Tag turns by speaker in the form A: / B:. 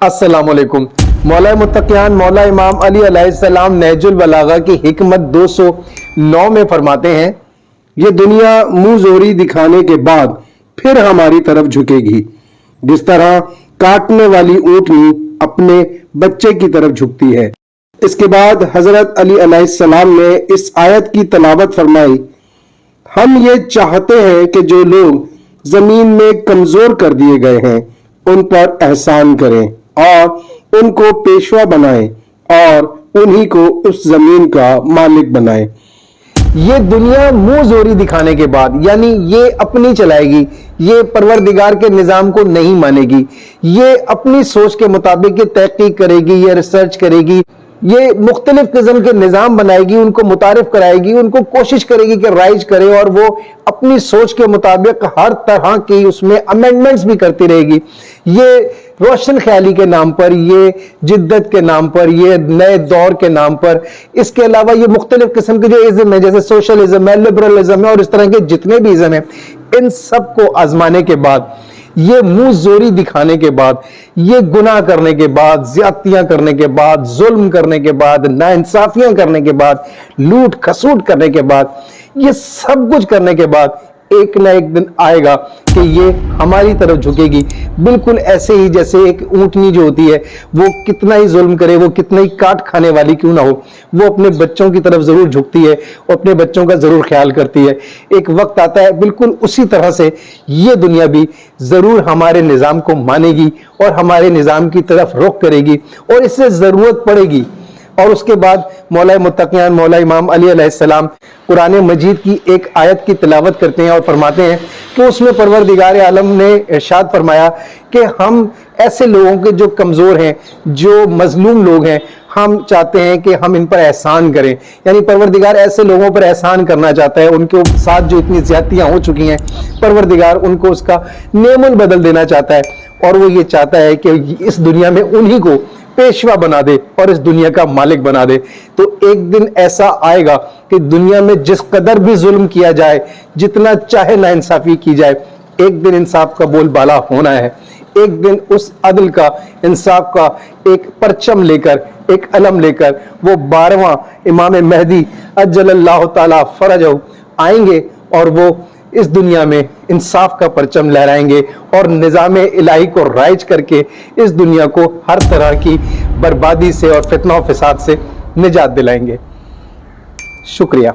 A: السلام علیکم۔ مولا متقیان مولا امام علی علیہ السلام نہج البلاغہ کی حکمت 209 میں فرماتے ہیں، یہ دنیا منہ زوری دکھانے کے بعد پھر ہماری طرف جھکے گی، جس طرح کاٹنے والی اونٹنی اپنے بچے کی طرف جھکتی ہے۔ اس کے بعد حضرت علی علیہ السلام نے اس آیت کی تلاوت فرمائی، ہم یہ چاہتے ہیں کہ جو لوگ زمین میں کمزور کر دیے گئے ہیں ان پر احسان کریں اور ان کو پیشوا بنائیں اور انہی کو اس زمین کا مالک بنائیں۔ یہ دنیا منہ زوری دکھانے کے بعد، یعنی یہ اپنی چلائے گی، یہ پروردگار کے نظام کو نہیں مانے گی، یہ اپنی سوچ کے مطابق یہ تحقیق کرے گی، یہ ریسرچ کرے گی، یہ مختلف قسم کے نظام بنائے گی، ان کو متعارف کرائے گی، ان کو کوشش کرے گی کہ رائج کرے، اور وہ اپنی سوچ کے مطابق ہر طرح کی اس میں امینڈمنٹس بھی کرتی رہے گی۔ یہ روشن خیالی کے نام پر، یہ جدت کے نام پر، یہ نئے دور کے نام پر، اس کے علاوہ یہ مختلف قسم کے جو ازم ہے، جیسے سوشلزم ہے، لبرلزم ہے، اور اس طرح کے جتنے بھی ازم ہیں، ان سب کو آزمانے کے بعد، یہ منہ زوری دکھانے کے بعد، یہ گناہ کرنے کے بعد، زیادتیاں کرنے کے بعد، ظلم کرنے کے بعد، ناانصافیاں کرنے کے بعد، لوٹ کھسوٹ کرنے کے بعد، یہ سب کچھ کرنے کے بعد ایک نہ ایک دن آئے گا کہ یہ ہماری طرف جھکے گی، بالکل ایسے ہی جیسے ایک اونٹنی جو ہوتی ہے، وہ کتنا ہی ظلم کرے، وہ کتنا ہی کاٹ کھانے والی کیوں نہ ہو، وہ اپنے بچوں کی طرف ضرور جھکتی ہے، وہ اپنے بچوں کا ضرور خیال کرتی ہے۔ ایک وقت آتا ہے بالکل اسی طرح سے یہ دنیا بھی ضرور ہمارے نظام کو مانے گی اور ہمارے نظام کی طرف رخ کرے گی، اور اس سے ضرورت پڑے گی۔ اور اس کے بعد مولا متقیان مولا امام علی علیہ السلام قرآن مجید کی ایک آیت کی تلاوت کرتے ہیں اور فرماتے ہیں کہ اس میں پروردگار عالم نے ارشاد فرمایا کہ ہم ایسے لوگوں کے جو کمزور ہیں، جو مظلوم لوگ ہیں، ہم چاہتے ہیں کہ ہم ان پر احسان کریں، یعنی پروردگار ایسے لوگوں پر احسان کرنا چاہتا ہے، ان کے ساتھ جو اتنی زیادتیاں ہو چکی ہیں، پروردگار ان کو اس کا نعم البدل دینا چاہتا ہے، اور وہ یہ چاہتا ہے کہ اس دنیا میں انہی کو پیشوا بنا دے اور اس دنیا کا مالک بنا دے۔ تو ایک دن ایسا آئے گا کہ دنیا میں جس قدر بھی ظلم کیا جائے، جتنا چاہے ناانصافی کی جائے، ایک دن انصاف کا بول بالا ہونا ہے۔ ایک دن اس عدل کا، انصاف کا ایک پرچم لے کر، ایک علم لے کر وہ 12واں امام مہدی عجل اللہ تعالی فرجہ آئیں گے، اور وہ اس دنیا میں انصاف کا پرچم لہرائیں گے اور نظام الہی کو رائج کر کے اس دنیا کو ہر طرح کی بربادی سے اور فتنہ و فساد سے نجات دلائیں گے۔ شکریہ۔